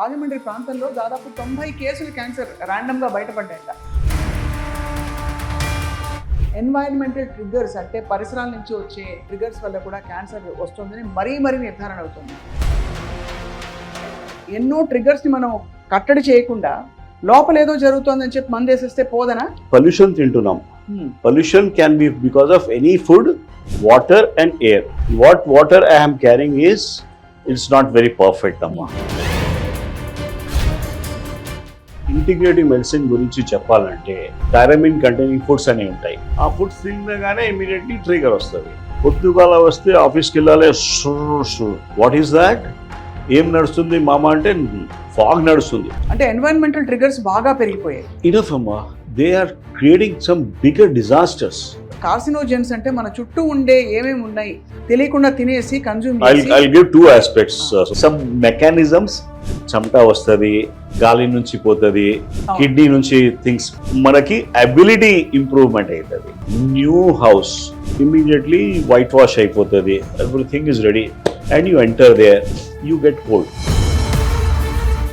రాజమండ్రి ప్రాంతంలో దాదాపు 90 కేసులు క్యాన్సర్ ర్యాండమ్గా బయటపడ్డాయట. ఎన్వైరన్మెంటల్ ట్రిగ్గర్స్ అంటే పరిసరాల నుంచి వచ్చే ట్రిగ్గర్స్ వల్ల కూడా క్యాన్సర్ వస్తుందని మరీ నిర్ధారణ అవుతుంది. ఎన్నో ట్రిగ్గర్స్ని మనం కట్టడి చేయకుండా లోపల ఏదో జరుగుతుందని చెప్పి మందు వేసేస్తే పోదనా? పొల్యూషన్ తింటున్నాం. Pollution can be because of any food, water and air. What water I am carrying is, it's not very perfect, amma. Integrative medicine గురించి చెప్పాలంటే థైరమిన్ కంటైనింగ్ ఫుడ్స్ అనేవి ఉంటాయి. ఆ ఫుడ్స్ తినగానే ఇమీడియట్లీ ట్రిగర్ వస్తుంది. పొద్దుగాల వస్తే ఆఫీస్కి వెళ్ళాలి, వాట్ ఈస్ దాట్? ఏం నడుస్తుంది మామ అంటే ఫాగ్ నడుస్తుంది. అంటే ఎన్వైరన్మెంటల్ ట్రిగర్స్ బాగా పెరిగిపోయాయి. ఇనఫ్ అమ్మా, they are creating some bigger disasters. Carcinogens అంటే మన చుట్టూ ఉండే ఏమేమి ఉన్నాయి తెలియకుండా తినేసి కన్జ్యూమ్ చేసి. I'll give two aspects. Some mechanisms, చెమట వస్తుంది, గాలి నుంచి పోతుంది, కిడ్నీ నుంచి థింగ్స్, మనకి అబిలిటీ ఇంప్రూవ్మెంట్ అవుతుంది. New house immediately white wash అయిపోతుంది, everything is ready and you enter there, you get cold.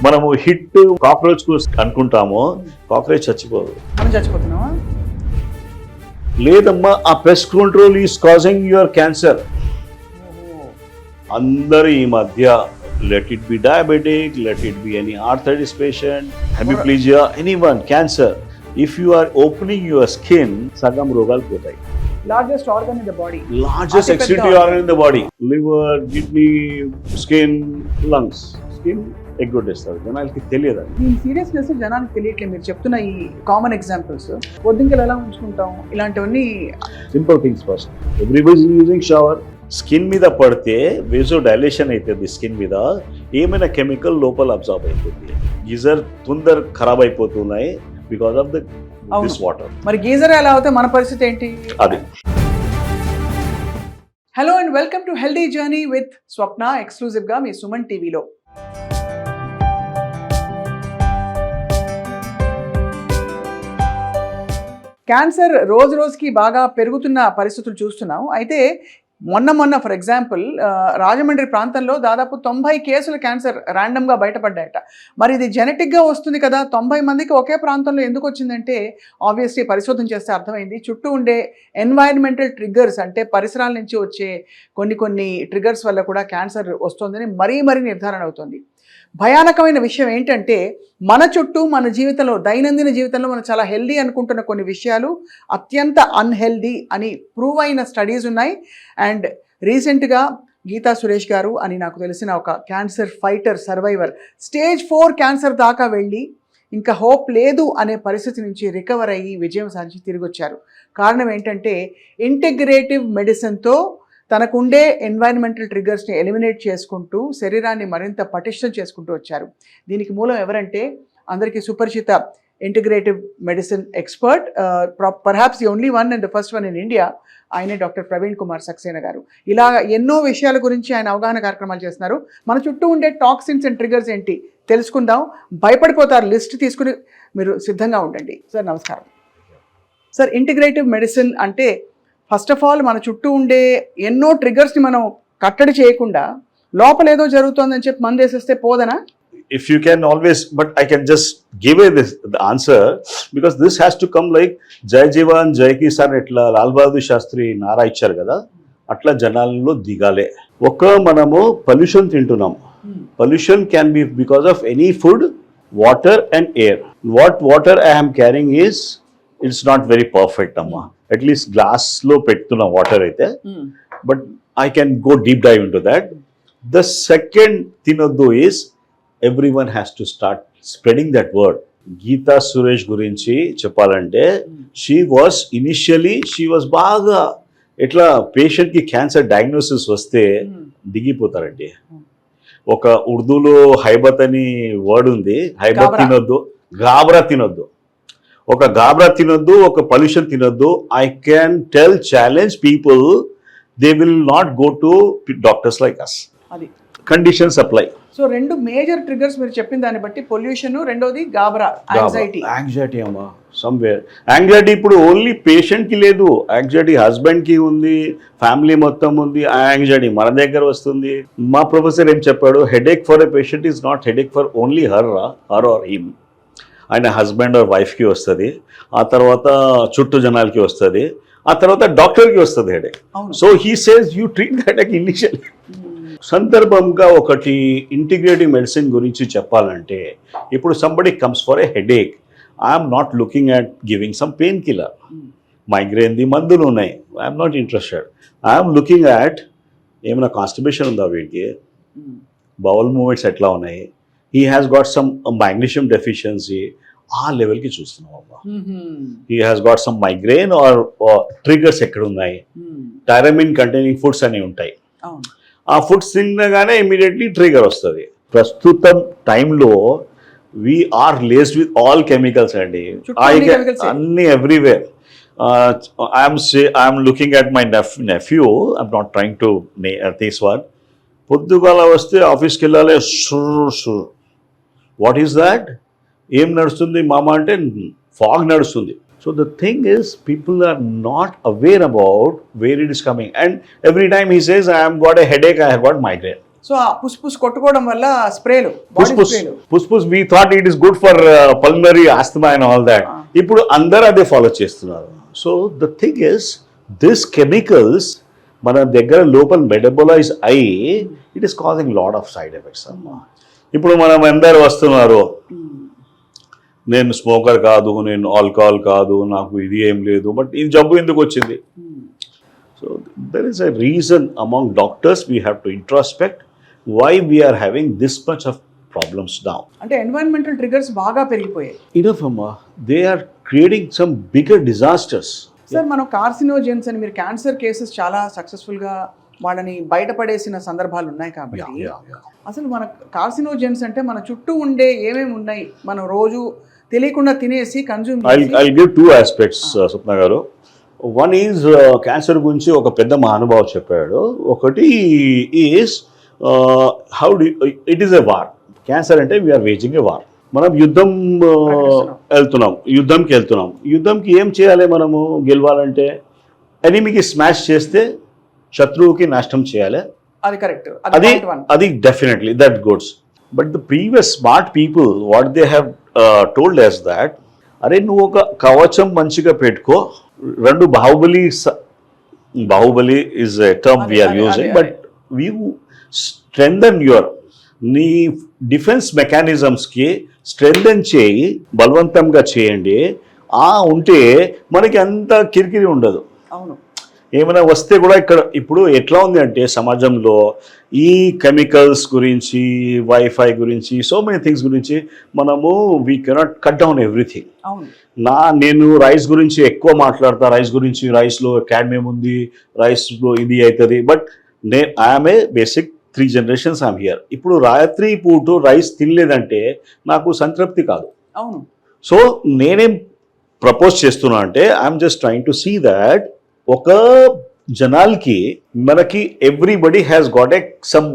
మనము హిట్ కాక్రోచ్ కు అనుకుంటాము, కాక్రోచ్ చచ్చిపోదు. మనం చచ్చిపోతున్నామా? లేదమ్మా, ఆ pest control is causing your cancer. అందరూ ఈ మధ్య let it be diabetic, let it be any arthritis patient, hemiplegia, anyone cancer, if you are opening your skin, సగం రోగాలు పోతాయి. Largest organ in the body, largest excretory organ in the body, liver, kidney, skin, lungs. Skin ఎగ్గొట్టేస్తారు, జనాలకి తెలియదు. ఈ seriousness జనానికి తెలియట్లేదు. మీరు చెప్తున్న ఈ కామన్ ఎగ్జాంపుల్స్, పొద్దుంకలు ఎలా ఉంచుకుంటాం, ఇలాంటివన్నీ simple things. First everybody using shower. Skin మీద పడితే వేజో డైలేషన్ అవుతుంది, స్కిన్ మీద ఏమైనా కెమికల్ లోపల అబ్జార్బ్ అవుతుంది. గీజర్ తొందర ఖరాబ్ అయిపోతున్నాయి బికాస్ ఆఫ్ దిస్ వాటర్. మరి గీజర్ ఎలా అవుతే మన పరిస్థితి ఏంటి? అది. Hello and welcome to healthy journey with Swapna, exclusive గా మీ సుమన్ టీవీలో. క్యాన్సర్ రోజు రోజుకి బాగా పెరుగుతున్న పరిస్థితులు చూస్తున్నాం. అయితే మొన్న ఫర్ ఎగ్జాంపుల్ రాజమండ్రి ప్రాంతంలో దాదాపు 90 కేసులు క్యాన్సర్ ర్యాండమ్గా బయటపడ్డాయట. మరి ఇది జెనెటిక్గా వస్తుంది కదా, 90 మందికి ఒకే ప్రాంతంలో ఎందుకు వచ్చిందంటే ఆబ్వియస్లీ పరిశోధన చేస్తే అర్థమైంది. చుట్టూ ఉండే ఎన్వైరన్మెంటల్ ట్రిగ్గర్స్ అంటే పరిసరాల నుంచి వచ్చే కొన్ని ట్రిగ్గర్స్ వల్ల కూడా క్యాన్సర్ వస్తుందని మరీ నిర్ధారణ అవుతుంది. భయానకమైన విషయం ఏంటంటే మన చుట్టూ మన జీవితంలో, దైనందిన జీవితంలో మనం చాలా హెల్దీ అనుకుంటున్న కొన్ని విషయాలు అత్యంత అన్హెల్దీ అని ప్రూవ్ అయిన స్టడీస్ ఉన్నాయి. అండ్ రీసెంట్గా గీతా సురేష్ గారు అని నాకు తెలిసిన ఒక cancer fighter, survivor, stage 4 cancer దాకా వెళ్ళి ఇంకా హోప్ లేదు అనే పరిస్థితి నుంచి రికవర్ అయ్యి విజయం సాధించి తిరిగి వచ్చారు. కారణం ఏంటంటే ఇంటిగ్రేటివ్ మెడిసిన్తో తనకుండే ఎన్వైరన్మెంటల్ ట్రిగ్గర్స్ని ఎలిమినేట్ చేసుకుంటూ శరీరాన్ని మరింత పటిష్టం చేసుకుంటూ వచ్చారు. దీనికి మూలం ఎవరంటే అందరికీ సుపరిచిత integrative medicine expert, perhaps the only one and the first one in India, ఆయనే డాక్టర్ ప్రవీణ్ కుమార్ సక్సేనా గారు. ఇలా ఎన్నో విషయాల గురించి ఆయన అవగాహన కార్యక్రమాలు చేస్తున్నారు. మన చుట్టూ ఉండే టాక్సిన్స్ అండ్ ట్రిగ్గర్స్ ఏంటి తెలుసుకుందాం. భయపడిపోతారు, లిస్ట్ తీసుకుని మీరు సిద్ధంగా ఉండండి. సార్ నమస్కారం. సార్, ఇంటిగ్రేటివ్ మెడిసిన్ అంటే ఫస్ట్ ఆఫ్ ఆల్ మన చుట్టూ ఉండే ఎన్నో ట్రిగ్గర్స్ని మనం కట్టడి చేయకుండా లోపల ఏదో జరుగుతుందని చెప్పి మందు వేసేస్తే పోదనా? If you can always, but I can just give the answer because this has to come like Jai Jawan, Jai Kisan, etla Lal Bahadur Shastri Nara icharu kada, atla janallo digale. Oka manamu pollution tintunam. Pollution can be because of any food, water and air. What water I am carrying is, it's not very perfect amma. At least glass lo pettuna water aithe, but I can go deep dive into that. The second tinoddu is everyone has to start spreading that word. Geeta Suresh gurinchi cheppalante, she was baga etla patient ki cancer diagnosis vaste digipotarante. Oka urdu lo haibat ani word undi, haibat tinoddu, gabra tinoddu. ఒక గాబ్రా తినొద్దు, ఒక pollution తినొద్దు. I can challenge people, they will not go to doctors like us. అది conditions apply. So రెండు major triggers మీరు చెప్పిన దాన్ని బట్టి, పొల్యూషన్, రెండోది గాబరా, యాంగ్జైటీ అమ్మా సమ్వేర్. యాంగ్జైటీ ఇప్పుడు ఓన్లీ పేషెంట్కి లేదు, యాంగ్జైటీ హస్బెండ్కి ఉంది, ఫ్యామిలీ మొత్తం ఉంది. ఆ యాంగ్జైటీ మన దగ్గర వస్తుంది. మా ప్రొఫెసర్ ఏం చెప్పాడు, headache for a patient is not headache for only her or him. ఆయన హస్బెండ్ ఆర్ వైఫ్కి వస్తుంది, ఆ తర్వాత చుట్టూ జనాలకి వస్తుంది, ఆ తర్వాత డాక్టర్కి వస్తుంది headache. So he says you treat headache initial. సందర్భంగా ఒకటి ఇంటిగ్రేటివ్ మెడిసిన్ గురించి చెప్పాలంటే, ఇప్పుడు somebody comes for a headache, I'm not looking at giving some pain killer. మైగ్రేన్ది మందులు ఉన్నాయి, I'm not interested. I'm looking at ఏమైనా కాన్స్టిబేషన్ ఉందా వీడికి, బౌల్ మూమెంట్స్ ఎట్లా ఉన్నాయి, he has got some magnesium deficiency, ఆ లెవెల్కి చూస్తున్నాం అమ్మా. He has got some migraine or triggers ఎక్కడ ఉన్నాయి, టైరమిన్ కంటైనింగ్ ఫుడ్స్ అనేవి ఉంటాయి. ఆ ఫుడ్స్ తినగానే ఇమీడియట్లీ ట్రిగర్ వస్తుంది. ప్రస్తుతం టైంలో we're laced with all chemicals అండి, అన్ని everywhere. I'm looking at my nephew, I'm not trying to this one. పొద్దుగాల వస్తే ఆఫీస్కి వెళ్ళాలి, వాట్ ఈస్ దాట్, ఏం నడుస్తుంది మామ అంటే ఫాగ్ నడుస్తుంది. So the thing is, people are not aware about where it is coming, and every time he says, I have got a headache, I have got migraine. So push కొట్టుకోవడం వల్ల స్ప్రేలు, పుస్ we thought it is good for pulmonary asthma and all that. ఇప్పుడు అందరూ అదే follow చేస్తున్నారు. So the thing is, this chemicals మన దగ్గర లోపల మెటబలైజ్ అయ్యి it is causing lot of side effects. ఇప్పుడు మనం అందరూ వస్తున్నారు, నేను స్మోకర్ కాదు, నేను ఆల్కహాల్ కాదు, నాకు ఇది ఏం లేదు, బట్ ఈ జబ్బు ఎందుకు వచ్చింది? So there is a reason among doctors, we have to introspect why we are having this much of problems now. అంటే ఎన్వైరన్మెంటల్ ట్రిగర్స్ బాగా పెరిగిపోయాయి. ఇనఫ్ అమ్మా, they are creating some bigger disasters. Sir, మనం కార్సినోజెన్స్ అని, మీరు క్యాన్సర్ కేసెస్ చాలా సక్సెస్ఫుల్గా వాళ్ళని బయటపడేసిన సందర్భాలు ఉన్నాయి కాబట్టి, అసలు మన కార్సినోజెన్స్ అంటే మన చుట్టూ ఉండే ఏమేమి ఉన్నాయి, మనం రోజు తెలియకుండా తినేసి consume. I'll give two aspects, స్వప్న గారు. వన్ ఈజ్ క్యాన్సర్ గురించి ఒక పెద్ద మహానుభావు చెప్పాడు. ఒకటి is how do it is a war. Cancer అంటే వీఆర్ వేజింగ్ ఎ వార్. మనం యుద్ధంకి వెళ్తున్నాం. యుద్ధంకి ఏం చేయాలి మనము గెలవాలంటే? ఎనిమికి స్మాష్ చేస్తే శత్రువుకి నాశనం చేయాలి. అది కరెక్ట్, అది definitely that goods. But the previous smart people what they have told us that, అరే నువ్వు ఒక కవచం మంచిగా పెట్టుకో. రెండు Baahubali is a term we're using, but we strengthen నీ డిఫెన్స్ మెకానిజమ్స్కి స్ట్రెంథన్ చేయి, బలవంతంగా చేయండి. ఉంటే మనకి అంత కిరికిరి ఉండదు. అవును, ఏమైనా వస్తే కూడా ఇప్పుడు ఎట్లా ఉంది అంటే సమాజంలో ఈ కెమికల్స్ గురించి, వైఫై గురించి, సో మెనీ థింగ్స్ గురించి మనము we cannot cut down everything. నేను రైస్ గురించి ఎక్కువ మాట్లాడతా, రైస్లో క్యాడ్మియం ఉంది, రైస్లో ఇది అవుతుంది. But I'm a basic 3 generations I'm here. ఇప్పుడు రాత్రి పూట రైస్ తినలేదంటే నాకు సంతృప్తి కాదు. అవును. సో నేనేం ప్రపోజ్ చేస్తున్నా అంటే, I'm just trying to see that ఒక జనాలకి మనకి everybody has got a some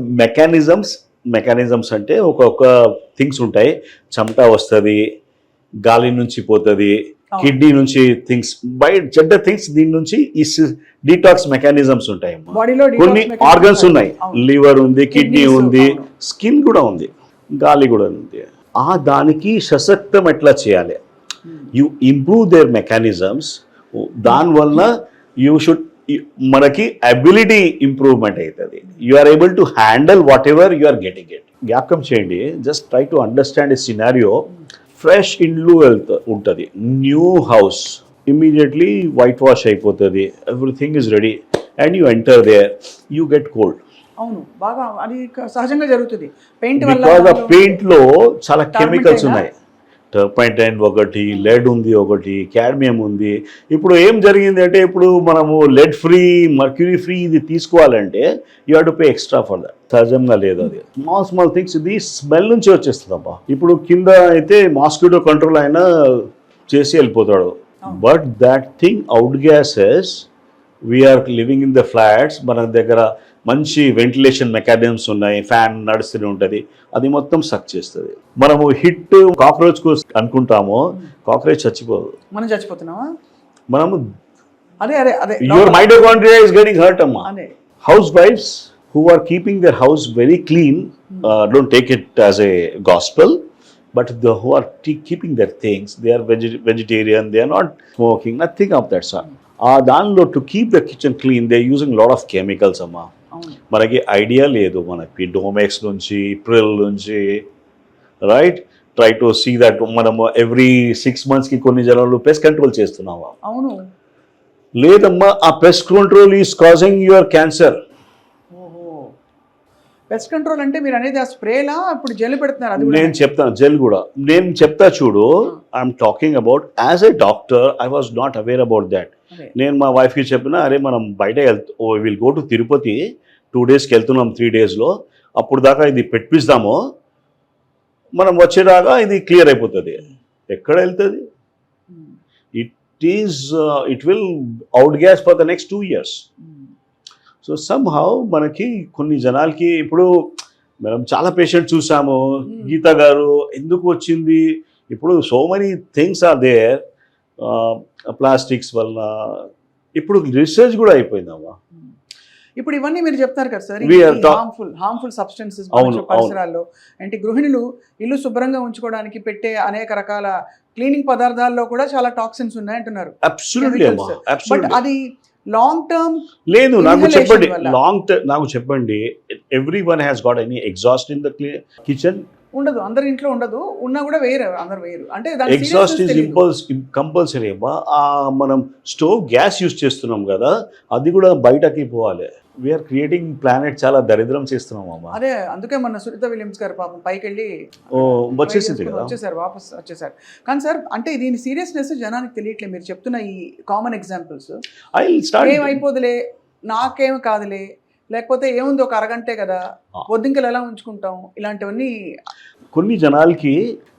mechanisms అంటే ఒక థింగ్స్ ఉంటాయి. చెమట వస్తుంది, గాలి నుంచి పోతుంది, కిడ్నీ నుంచి థింగ్స్, బయట చెడ్డ థింగ్స్ దీని నుంచి ఈ డీటాక్స్ మెకానిజమ్స్ ఉంటాయి. కొన్ని ఆర్గన్స్ ఉన్నాయి, లివర్ ఉంది, కిడ్నీ ఉంది, స్కిన్ కూడా ఉంది, గాలి కూడా ఉంది. దానికి సశక్తం ఎట్లా చేయాలి? You improve their mechanisms. దానివల్ల మనకి అబిలిటీ ఇంప్రూవ్మెంట్ అవుతుంది. You are able to handle whatever you are getting it. జ్ఞాపకం చేయండి, just try to understand a scenario. Fresh ఇల్లు ఉంటుంది, new house, immediately white wash అయిపోతుంది, everything is ready, and you enter there, you get cold. అవును, బాగా అది సహజంగా జరుగుతుంది. పెయింట్ లో చాలా కెమికల్స్ ఉన్నాయి. టర్పంటైన్ ఒకటి, లెడ్ ఉంది, ఒకటి క్యాడ్మియం ఉంది. ఇప్పుడు ఏం జరిగింది అంటే, ఇప్పుడు మనము లెడ్ ఫ్రీ, మర్క్యూరీ ఫ్రీ ఇది తీసుకోవాలంటే you have to pay extra for that. సహజంగా లేదు అది. స్మాల్ థింగ్స్, ఇది స్మెల్ నుంచి వచ్చేస్తుంది అబ్బా. ఇప్పుడు కింద అయితే మాస్కిటో కంట్రోల్ అయినా చేసి వెళ్ళిపోతాడు, but that thing out gases, we're living in the flats, మన దగ్గర మంచి వెంటిలేషన్ మెకానిజమ్స్ ఉన్నాయి, ఫ్యాన్ నడుస్తూనే ఉంటుంది, అది మొత్తం సక్ చేస్తుంది. మనము హిట్ కాక్రోచ్ కు అనుకుంటాము, కాక్రోచ్ చచ్చిపోదు, మనం చచ్చిపోతున్నావా? మనము అదే అదే అదే your mitochondria is getting hurt అమ్మా. అదే హౌస్ వైఫ్స్ who are keeping their house very clean, don't take it as a gospel, but who are keeping their things, they are vegetarian, they are not smoking, nothing of that sort. దానిలో to keep the kitchen clean they using lot of chemicals అమ్మా. మనకి idea లేదు, మనకి Domex నుంచి Pril నుంచి right try to see that మనము every 6 months కొన్ని జనాలు పెస్ట్ కంట్రోల్ చేస్తున్నావా? అవును లేదమ్మా, ఆ pest control is causing your cancer. Pest control అంటే మీరు అనేది ఆ స్ప్రేలా ఇప్పుడు జెల్ పెడుతున్నారు? అది నేను చెప్తాను, జెల్ కూడా నేను చెప్తా చూడు. I'm talking about as a doctor, I was not aware about that. నేను మా వైఫ్కి చెప్పిన, అరే మనం బయట విల్ గో టు తిరుపతి 2 daysకి వెళ్తున్నాం, 3 daysలో, అప్పుడు దాకా ఇది పెట్టిస్తాము, మనం వచ్చేదాకా ఇది క్లియర్ అయిపోతుంది. ఎక్కడ వెళ్తుంది? It will out gas for the next 2 years. So somehow మనకి కొన్ని జనాలకి ఇప్పుడు మనం చాలా పేషెంట్ చూసాము. గీత గారు ఎందుకు వచ్చింది? ఇప్పుడు so many things are there, plastics వల్ల ఇప్పుడు రీసెర్చ్ కూడా అయిపోయిందమ్మా. ఇప్పుడు ఇవన్నీ మీరు చెప్తారు కదా సార్, హార్మ్ఫుల్ సబ్స్టెన్సెస్ పరిసరాల్లో. అంటే గృహిణులు ఇల్లు శుభ్రంగా ఉంచుకోవడానికి పెట్టే అనేక రకాల క్లీనింగ్ పదార్థాల్లో కూడా చాలా టాక్సిన్స్ ఉన్నాయంటున్నారు. బట్ అది లాంగ్ టర్మ్ లేదు. నాకు చెప్పండి, నాకు చెప్పండి, every one has got any exhaust in the kitchen? ఉండదు, అందరి ఇంట్లో ఉండదు, ఉన్నా కూడా వేరు, అందరు వేరు. అంటే ఎగ్జాస్ట్ ఈజ్ కంపల్సరీ అమ్మా. మనం స్టవ్ గ్యాస్ యూజ్ చేస్తున్నాం కదా, అది కూడా బయటకి పోవాలి. వీఆర్ క్రియేటింగ్ ప్లానెట్, చాలా దరిద్రం చేస్తున్నాం అమ్మా. అదే అందుకే మన సునీత విలియమ్స్ గారు పాపం పైకి వెళ్ళి వచ్చేసారు, వాపస్ వచ్చేసారు. కానీ సార్ అంటే దీని సీరియస్నెస్ జనానికి తెలియట్లేదు. మీరు చెప్తున్న ఈ కామన్ ఎగ్జాంపుల్స్ ఏమైపోదులే, నాకేం కాదులే, లేకపోతే ఏముంది ఒక అరగంటే కదా, పొద్దుంకలు ఎలా ఉంచుకుంటాం, ఇలాంటివన్నీ. కొన్ని జనాలకి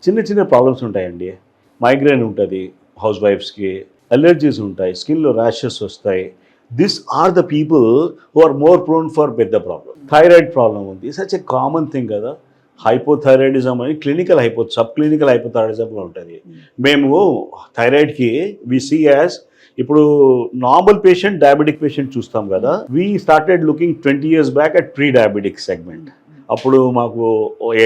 చిన్న చిన్న ప్రాబ్లమ్స్ ఉంటాయండి. మైగ్రేన్ ఉంటుంది హౌస్ వైఫ్స్కి, అలర్జీస్ ఉంటాయి, స్కిన్లో ర్యాషెస్ వస్తాయి. These are the people who are more prone for పెద్ద ప్రాబ్లమ్. థైరాయిడ్ ప్రాబ్లమ్ ఉంది, సచ్ ఎ కామన్ థింగ్ కదా. హైపోథైరాయిడిజం అని క్లినికల్ సబ్ క్లినికల్ హైపోథైరాయిడిజంలో ఉంటుంది. మేము థైరాయిడ్కి వి సీ యాజ్, ఇప్పుడు నార్మల్ పేషెంట్, డయాబెటిక్ పేషెంట్ చూస్తాం కదా, we started looking 20 years back at pre diabetic segment. అప్పుడు మాకు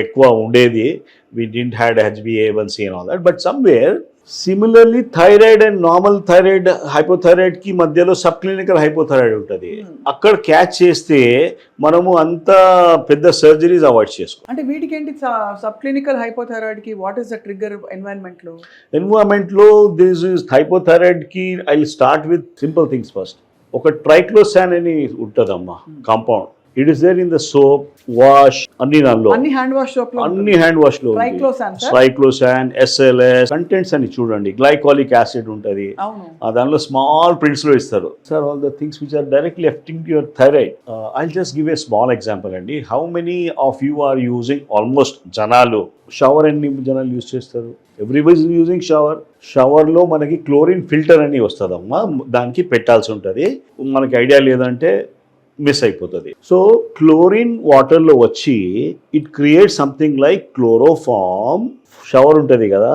ఎక్కువ ఉండేది, we didn't had HbA1c and all that. But somewhere similarly thyroid and normal thyroid, hypothyroid కి మధ్యలో sub clinical hypothyroid ఉంటుంది. అక్కడ క్యాచ్ చేస్తే మనము అంత పెద్ద సర్జరీస్ అవాయిడ్ చేసుకో. అంటే వీటికి ఏంటి సబ్ క్లినికల్ హైపోథైరాయిడ్ కి what is the trigger environment లో దిస్ ఇస్ హైపోథైరాయిడ్ కి I start with simple things. First ఒక ట్రైక్లోసాన్ అని ఉంటుందమ్మా compound. It is there in the soap, wash, అన్ని హ్యాండ్ వాష్ లో ట్రైక్లోసాన్, SLS కంటెంట్స్ అని చూడండి. గ్లైకాలిక్ యాసిడ్ ఉంటుంది, దానిలో స్మాల్ ప్రింట్స్ లో ఇస్తారు. Sir all the things which are directly affecting your thyroid. I just give a small example అండి. How many of you are using, almost జనాలు shower ఎన్ని జనాలు యూజ్ చేస్తారు? Everybody is using shower. షవర్లో మనకి chlorine filter అని వస్తుందమ్మా, దానికి పెట్టాల్సి ఉంటుంది. మనకి ఐడియా లేదంటే మిస్ అయిపోతుంది. సో క్లోరిన్ వాటర్లో వచ్చి it create something like chloroform. Shower ఉంటుంది కదా,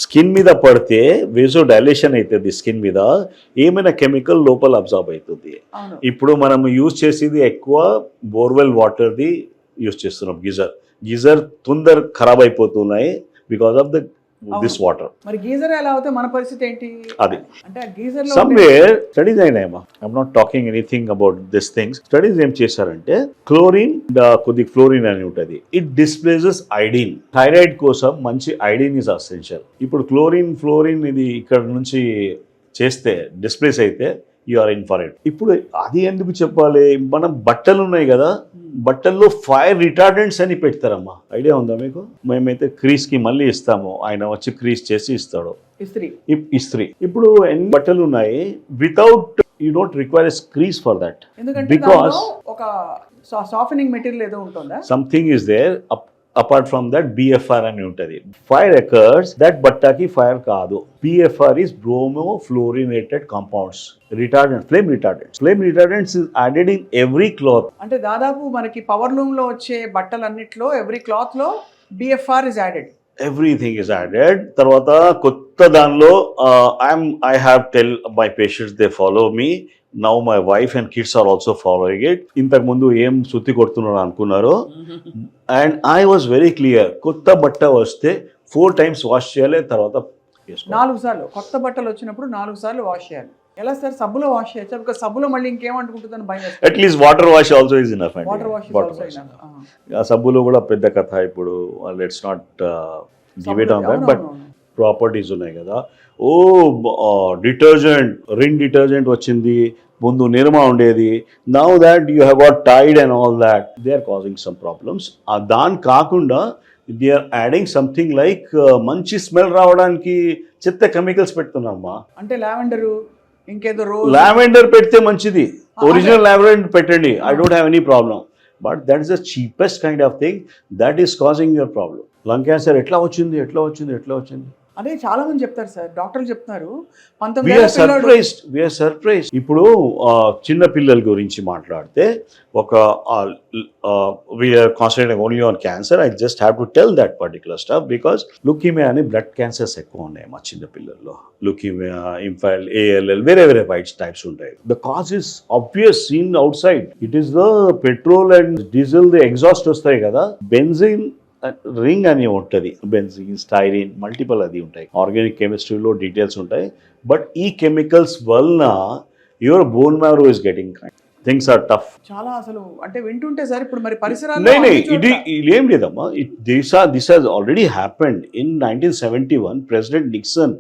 స్కిన్ మీద పడితే వేజో డైలేషన్ అవుతుంది, స్కిన్ మీద ఏమైనా కెమికల్ లోపల అబ్జార్బ్ అవుతుంది. ఇప్పుడు మనం యూజ్ చేసేది ఎక్కువ బోర్వెల్ వాటర్ది యూజ్ చేస్తున్నాం. గీజర్ తొందర ఖరాబ్ అయిపోతున్నాయి because of the this water. మరి గీజర్ ఎలా అవుతే మన పరిస్థితి ఏంటి? అది అంటే గీజర్ లో సమ్వేర్ స్టడీస్ అయినాయమ్మా. I'm not talking anything about this things. Studies ఏం చేశారంటే, క్లోరిన్, కొద్ది ఫ్లోరిన్ అని ఉంటుంది, ఇట్ డిస్ప్లేసెస్ ఐడిన్. థైరాయిడ్ కోసం మంచి ఐడిన్ ఇస్ అసెన్షియల్. ఇప్పుడు ఫ్లోరిన్ ఇది ఇక్కడ నుంచి చేస్తే డిస్ప్లేస్ అయితే you are in for it. ఇప్పుడు అది ఎందుకు చెప్పాలి? మనం బట్టలు ఉన్నాయి కదా, బట్టల్లో ఫైర్ రిటార్డెంట్స్ అని పెడతారమ్మా. ఐడియా ఉందా మీకు? మేమైతే క్రీస్ కి మళ్ళీ ఇస్తాము, ఆయన వచ్చి క్రీస్ చేసి ఇస్తాడు, ఇస్త్రీ. ఇప్పుడు ఎన్ని బట్టలు ఉన్నాయి, without you don't require a crease for that, because ఒక సాఫ్టనింగ్ మెటీరియల్ ఏదో ఉంటుందా, something is there. Apart from that BFR అని ఉంటుంది. ఫైర్ ఎకర్స్ దట్ బట్టాకి ఫైర్ కాదు. BFR is bromo fluorinated compounds, retardant, flame retardants is added in every cloth. అంటే దాదాపు మనకి పవర్ లూమ్ లో వచ్చే బట్టలన్నిట్లో ఎవ్రీ క్లాత్ లో BFR is added. Everything is added. తర్వాత కొత్త దానిలో I have tell my patients, they follow me. Now my wife and kids are also following it. ఇంతకు ముందు ఏం సుత్తి కొడుతున్నారు అనుకున్నారు. And I was very clear, కొత్త బట్ట వస్తే 4 times వాష్ చేయాలి, తర్వాత 4 సార్లు. కొత్త బట్టలు వచ్చినప్పుడు 4 సార్లు వాష్ చేయాలి. ఎలా సార్, సబ్బులో వాష్ చేయొచ్చా? బికాజ్ సబ్బులో మళ్ళీ ఇంకేమంటుకుంటుందని భయం. At least water wash also is enough. Water wash ఆ సబ్బులో కూడా పెద్ద కథ. ఇప్పుడు let's not give it on that, but properties ఉన్నాయి కదా. ఓ డిటర్జెంట్, రిన్ డిటర్జెంట్ వచ్చింది, ముందు నిర్మా ఉండేది. Now that you have got Tide and all that, they are causing some problems. దాని కాకుండా they are adding something like మంచి స్మెల్ రావడానికి చెత్త కెమికల్స్ పెడుతున్నామ్మా. అంటే లావెండర్, ఇంకేదో లావెండర్ పెడితే మంచిది, ఒరిజినల్ లావెండర్ పెట్టండి, I don't have any problem. But that is the cheapest kind of thing that is causing your problem. Lung cancer ఎట్లా వచ్చింది? అదే చాలా మంది చెప్తారు సార్, డాక్టర్లు చెప్తున్నారు. సర్ప్రైజ్. ఇప్పుడు చిన్న పిల్లల గురించి మాట్లాడితే ఒక we're concentrating only on cancer. I just have to tell that particular stuff because leukemia అని బ్లడ్ క్యాన్సర్స్ ఎక్కువ ఉన్నాయి మా చిన్న పిల్లల్లో. లుకీమియా, ఇంఫైల్, ఏఎల్ఎల్, వేరే వైట్స్ టైప్స్ ఉంటాయి. The cause is obvious seen outside. It is the petrol and diesel, the exhaust వస్తాయి కదా, బెంజిన్ రింగ్ అని ఉంటుంది, బెంజిన్, స్టైరిన్, మల్టిపుల్ అది ఉంటాయి. ఆర్గానిక్ కెమిస్ట్రీలో డీటెయిల్స్ ఉంటాయి. బట్ ఈ కెమికల్స్ వలన your bone marrow is getting things are tough. చాలా అసలు అంటే వింటుంటే సార్ ఇప్పుడు మరి పరిసరాలు ఇది ఏం లేదమ్మా. This has already happened in 1971. President Nixon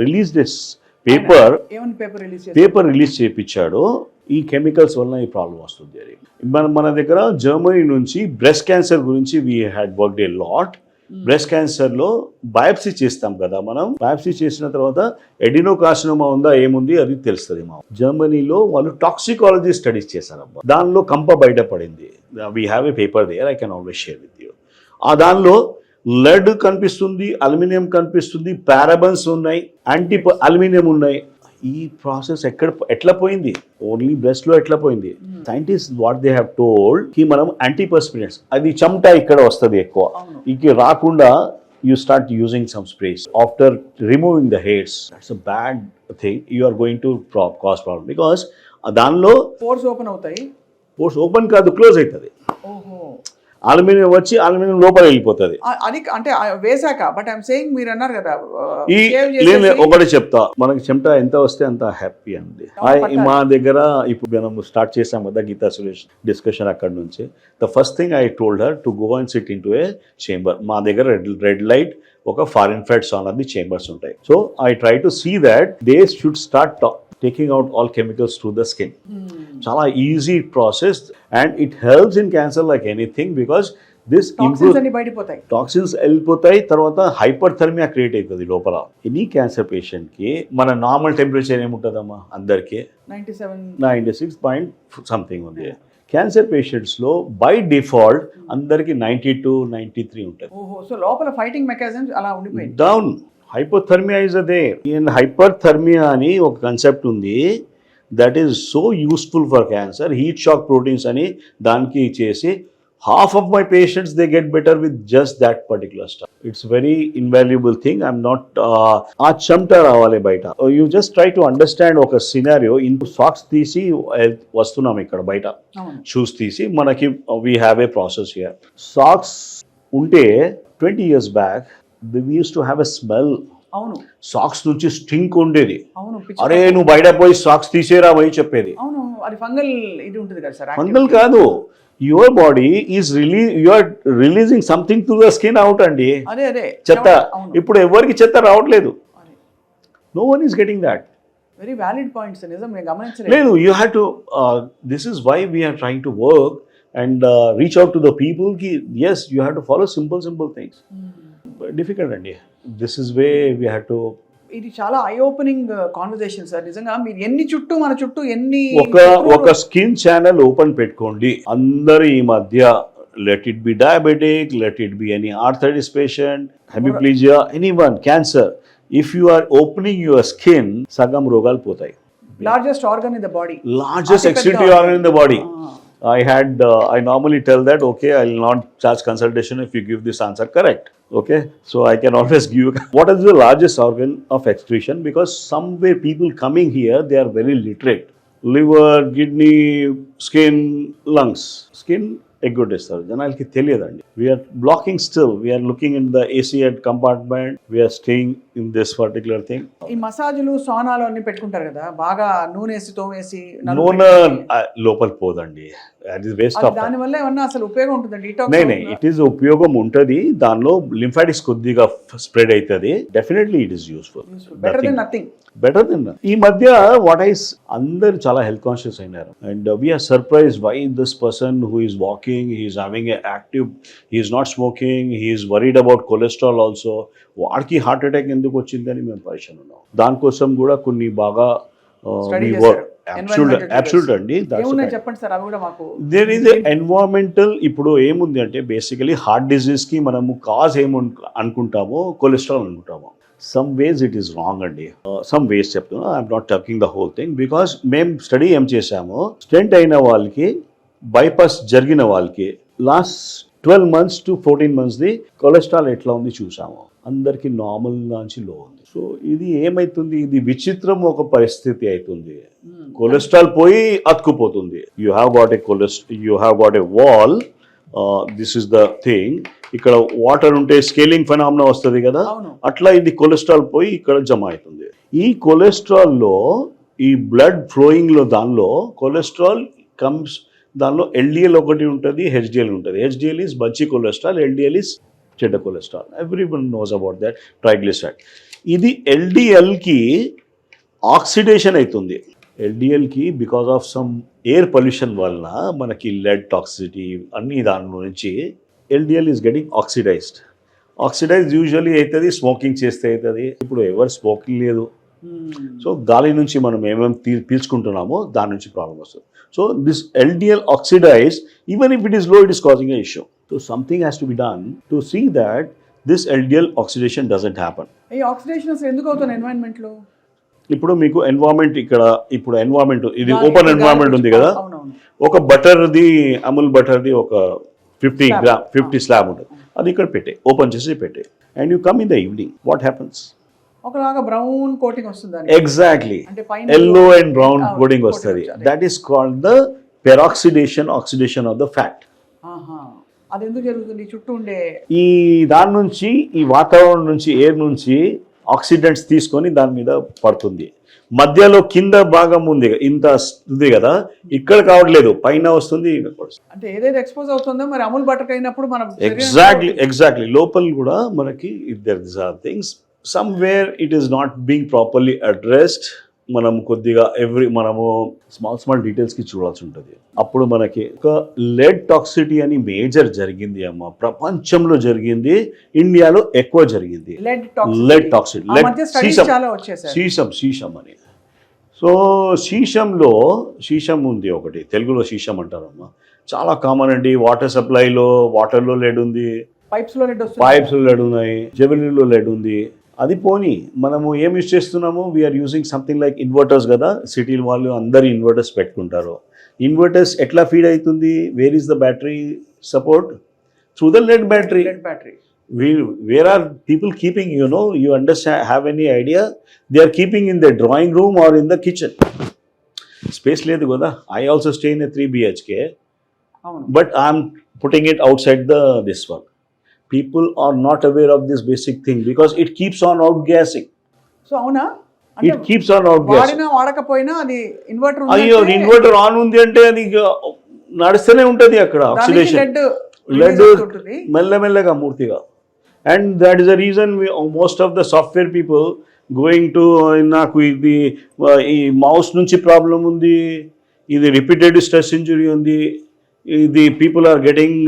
release this paper release చేయించాడు. ఈ కెమికల్స్ వలన ఈ ప్రాబ్లం వస్తుంది అని. మన దగ్గర జర్మనీ నుంచి బ్రెస్ట్ క్యాన్సర్ గురించి we had worked a lot. Breast క్యాన్సర్లో బయాప్సీ చేస్తాం కదా మనం. బయాప్సీ చేసిన తర్వాత ఎడినోకార్సినోమా ఉందా ఏముంది అది తెలుస్తుంది. మా జర్మనీలో వాళ్ళు టాక్సికాలజీ స్టడీస్ చేశారమ్మా. దానిలో కంప బయటపడింది. We have a paper there, I can always share with you. ఆ దానిలో లెడ్ కనిపిస్తుంది, అల్యూమినియం కనిపిస్తుంది, పారాబన్స్ ఉన్నాయి, అల్యూమినియం ఉన్నాయి. ఈ ప్రాసెస్ ఎట్లా పోయింది? ఓన్లీ బ్రెస్ట్ లో ఎట్లా పోయింది? Scientist what they have told కి మనం యాంటీపర్స్పిరెంట్స్, అది చెమట ఇక్కడ వస్తుంది ఎక్కువ, ఇక రాకుండా you start using some sprays after removing the hairs. That's a bad thing. You are going to cause problem because దానిలో పోర్స్ ఓపెన్ అవుతాయి. పోర్స్ ఓపెన్ కాదు, క్లోజ్ అవుతుంది. అల్యూమినియం వచ్చి అల్యూమినియం లోపల వెళ్ళిపోతుంది. అది అంటే వేసాక. బట్ ఐఎమ్ సేయింగ్ మీరు అన్నారు కదా, ఒకటి చెప్తా, మనకి చెమట ఎంత వస్తే అంత హ్యాపీ అండి. మా దగ్గర ఇప్పుడు మనం స్టార్ట్ చేసాం కదా గీతా సురేష్ డిస్కషన్, అక్కడ నుంచి the first thing I told her to go and sit in to a chamber. మా దగ్గర రెడ్ లైట్, ఒక ఫార్ ఇన్ఫ్రారెడ్ సాన్ అది చేంబర్స్ ఉంటాయి. So I try to see that they should start taking out all chemicals through the skin. Chala easy process and it helps in cancer like anything because this toxins ani bayadi potayi, toxins ellipotayi, tarvata hyperthermia create aitadi lopala. Any cancer patient ki mana normal temperature em untadamma andarki 96 point something undi. Cancer patients లో by default అందరికి 92, 93 ఉంటుంది. So లోపల fighting mechanisms అలా ఉండిపోయింది. Down hypothermia is అదే. హైపర్థర్మియా అని ఒక concept ఉంది that is so useful for cancer. Heat shock proteins అని దానికి చేసి half of my patients they get better with just that particular stuff. It's very invaluable thing. I'm not aa chamta ravale baita. You just try to understand oka scenario. In socks తీసి వస్తున్నాం ఇక్కడ బయట, shoes తీసి మనకి we have a process here. Socks ఉంటే 20 years back we used to have a smell. అవును, socks నుంచి stink ఉండేది. అవును, అరే నువ్వు బయట పోయి సాక్స్ తీసేరా పోయి చెప్పేది. అవును, అది ఫంగల్ ఇది ఉంటుంది కదా సార్. ఫంగల్ కాదు, your body is you are releasing something through the skin out andi. అదే చెత్త. ఇప్పుడు ఎవరికి చెత్త రావట్లేదు. No one is getting that. Very valid points నిజం, నేను గమనించలేదు. లేదు, you have to this is why we are trying to work and reach out to the people ki yes you have to follow simple things. Difficult అండి. This is way we have to. ఇది చాలా eye opening conversation sir. నిజంగా మీరు ఎన్ని మన చుట్టూ ఎన్ని ఒక స్కిన్ ఛానల్ ఓపెన్ పెట్టుకోండి. అందరు ఈ మధ్య let it be diabetic, let it be any arthritis patient, hemiplegia, anyone, cancer. If you are opening your skin, sagam rogal potai. Largest organ in the body. Largest excretory organ in the body. I normally tell that, okay, I will not charge consultation if you give this answer correct. Okay, so I can always give you. What is the largest organ of excretion? Because somewhere people coming here, they are very literate. Liver, kidney, skin, lungs. Skin, ఎగ్గొట్టేస్తారు జనాలకి తెలియదండి. We're blocking still, we're looking in the AC compartment, we're staying in this particular thing. ఈ మసాజులు సోనాలు అన్ని పెట్టుకుంటారు కదా, బాగా నూనె వేసి తోమేసి నూనె లోపల పోదండి, అది వేస్ట్ ఆఫ్. దాని వల్ల ఏమన్నా అసలు ఉపయోగం ఉంటుందండి? ఇట్ ఈస్ ఉపయోగం ఉంటుంది, దానిలో లింఫాటిక్స్ కొద్దిగా స్ప్రెడ్ అవుతుంది. Definitely it is useful, better than nothing. Better than. ఈ మధ్య వాట్ ఐస్ అందరు చాలా హెల్త్ కాన్షియస్ అయినారు, and we're surprise why this person who is walking, he is having a active, he is not smoking, he is worried about cholesterol also. వాడికి heart attack ఎందుకు వచ్చిందని మేము పరిచయం ఉన్నాం. దానికోసం కూడా కొన్ని బాగా అబ్సల్యూట్ అండి. చెప్పండి సార్, అవి కూడా మాకు. There is environmental. ఇప్పుడు ఏముంది అంటే బేసికలీ హార్ట్ డిజీజ్ కి మనము కాజ్ అనుకుంటామో కొలెస్ట్రాల్ అనుకుంటాము. Some ways it is wrong అండి. సమ్ వేస్ చెప్తున్నా, I'm not talking the whole thing. Because మేము స్టడీ ఏం చేసాము, స్టెంట్ అయిన వాళ్ళకి, బైపాస్ జరిగిన వాళ్ళకి last 12 months to 14 months the cholesterol ఎట్లా ఉంది చూసాము. అందరికి నార్మల్ నుంచి లో ఉంది. సో ఇది ఏమైతుంది, ఇది విచిత్రం ఒక పరిస్థితి అవుతుంది. కొలెస్ట్రాల్ పోయి అతుకుపోతుంది. You have got a wall, this is the thing. ఇక్కడ వాటర్ ఉంటే స్కేలింగ్ ఫెనామినా వస్తుంది కదా, అట్లా ఇది కొలెస్ట్రాల్ పోయి ఇక్కడ జమ అవుతుంది. ఈ కొలెస్ట్రాల్ లో, ఈ బ్లడ్ ఫ్లోయింగ్ లో, దానిలో కొలెస్ట్రాల్ కమ్స్, దానిలో ఎల్డిఎల్ ఒకటి ఉంటుంది, హెచ్డిఎల్ ఉంటుంది. హెచ్డిఎల్ ఈస్ మంచి కొలెస్ట్రాల్, ఎల్డిఎల్ ఈస్ చెడ్డ cholesterol. Everyone knows about that, triglyceride. ఇది ఎల్డిఎల్కి ఆక్సిడేషన్ అవుతుంది. ఎల్డిఎల్కి because of some air pollution వలన మనకి లెడ్ టాక్సిటీ అన్ని దాని నుంచి LDL is getting oxidized. Usually అవుతుంది స్మోకింగ్ చేస్తే అవుతుంది. ఇప్పుడు ఎవరు స్మోకింగ్ లేదు, సో గాలి నుంచి మనం ఏమేమి పీల్చుకుంటున్నామో దాని నుంచి ప్రాబ్లం వస్తుంది. So this LDL oxidise, even if it is low, it is causing a issue. So something has to be done to see that this LDL oxidation doesn't happen. ఈ oxidation అసలు ఎందుకు అవుతుంది ఎన్వైరన్మెంట్ లో? ఇప్పుడు మీకు environment, ఇక్కడ ఇప్పుడు environment, ఇది ఓపెన్ ఎన్వైరన్మెంట్ ఉంది కదా, ఒక బటర్ది, అమూల్ బటర్ది ఒక 50 స్లాబ్ ఉంటుంది, అది ఇక్కడ పెట్టే, ఓపెన్ చేసి పెట్టే, and you come in the evening, what happens, ఒకలాగా బ్రౌన్ కోటింగ్ వస్తుంది. Exactly, yellow and brown coating వస్తుంది. That is called the oxidation of the fat. అది ఎందుకు జరుగుతుంది? చుట్టూ ఉండే ఈ దాని నుంచి, ఈ వాతావరణం నుంచి, ఎయిర్ నుంచి ఆక్సిడెంట్స్ తీసుకొని దాని మీద పడుతుంది. మధ్యలో కింద భాగం ఉంది, ఇంత ఉంది కదా, ఇక్కడ కావట్లేదు, పైన వస్తుంది. అంటే ఏదైతే ఎక్స్పోజ్ అవుతుందో మరి అమూల్ బటర్ అయినప్పుడు మనం ఎగ్జాక్ట్లీ లోపల కూడా మనకి there are things somewhere it is not being properly addressed. మనం కొద్దిగా మనము స్మాల్ డీటెయిల్స్కి చూడాల్సి ఉంటుంది. అప్పుడు మనకి ఒక లెడ్ టాక్సిటీ అని మేజర్ జరిగింది అమ్మ, ప్రపంచంలో జరిగింది, ఇండియాలో ఎక్కువ జరిగింది. లెడ్ టాక్సిటీ, శీషం అని. సో శీషం ఉంది ఒకటి, తెలుగులో శీషం అంటారమ్మా, చాలా కామన్ అండి. వాటర్ సప్లైలో, వాటర్లో లెడ్ ఉంది, పైప్స్లో లెడ్ ఉన్నాయి, జెవెలీలో లెడ్ ఉంది. అది పోనీ మనము ఏం యూజ్ చేస్తున్నాము, we're using something like inverters కదా, సిటీ వాళ్ళు అందరు ఇన్వర్టర్స్ పెట్టుకుంటారు. ఇన్వర్టర్స్ ఎట్లా ఫీడ్ అవుతుంది, where is the battery support, through the lead battery. Where are people keeping, you understand, have any idea? They are keeping in the drawing room or in the kitchen. Space లేదు కదా. I also stay in a 3 BHK, but I'm putting it outside this one. People are not aware of this basic thing because it keeps on outgassing. So avuna, it keeps on outgassing. వాడకపోయినా అది inverter ఉంది, అయ్యో inverter on ఉంది అంటే అది నడుస్తూనే ఉంటుంది అక్కడ, ఆక్సిడేషన్ లెడ్ మెల్లమెల్లగా మూర్తిగా. And that is the reason most of the software people going to, నాకు ఇది ఈ మౌస్ నుంచి ప్రాబ్లం ఉంది, ఇది రిపీటెడ్ స్ట్రెస్ ఇంజురీ ఉంది, ఇది people are getting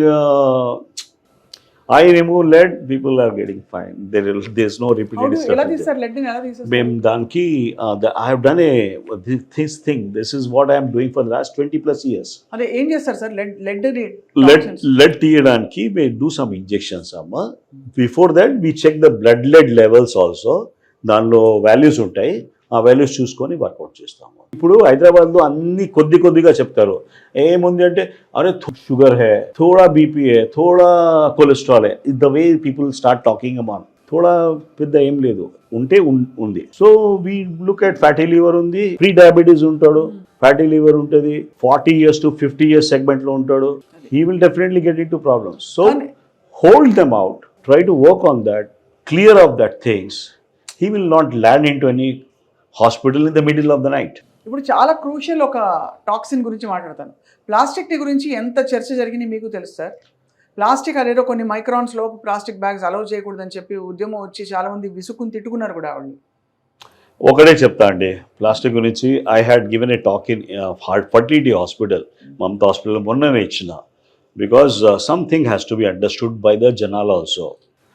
I remove lead, people are getting fine. There's no repeated stuff. ఎలా తీస్తారు లెడ్ ఎలా తీస్తారు మేము దానికి I have done this thing. This is what I am doing for the last 20+ years. అదే ఏం చేస్తారు సార్ లెడ్ Lead తీయడానికి we do some injections అమ్మ. Before that we check the blood lead levels also. దానిలో values ఉంటాయి, ఆ values చూసుకొని work out చేస్తాము. ఇప్పుడు హైదరాబాద్లో అన్ని కొద్దిగా చెప్తారు. ఏముంది అంటే అరే షుగర్ హే, థోడా బీపీ హే, థోడా కొలెస్ట్రాల్ హే. The way people start talking అమాన్ థోడా పెద్ద ఏం లేదు, ఉంటే ఉంది. So we look at fatty liver ఉంది, ప్రీ డయాబెటీస్ ఉంటాడు, ఫ్యాటీ లివర్ ఉంటుంది, 40 years to 50 years సెగ్మెంట్లో ఉంటాడు. He will definitely get into problems. So hold them out, try to work on that, clear of that things. He will not land into any hospital in the middle of the night. ఇప్పుడు చాలా crucial ఒక toxin గురించి మాట్లాడతాను. Plastic గురించి ఎంత చర్చ జరిగింది మీకు తెలుసు సార్? ప్లాస్టిక్ అదేదో కొన్ని మైక్రాన్స్ లోపు ప్లాస్టిక్ బ్యాగ్స్ అలౌ చేయకూడదని చెప్పి ఉద్యమం వచ్చి చాలా మంది విసుక్కుని తిట్టుకున్నారు కూడా ఆవిడని. ఒకటే చెప్తా అండి ప్లాస్టిక్ గురించి. I had given a talk in fertility hospital, Mamata hospital మొన్ననే ఇచ్చిన. Because something has to be understood by the జనాల్ ఆల్సో.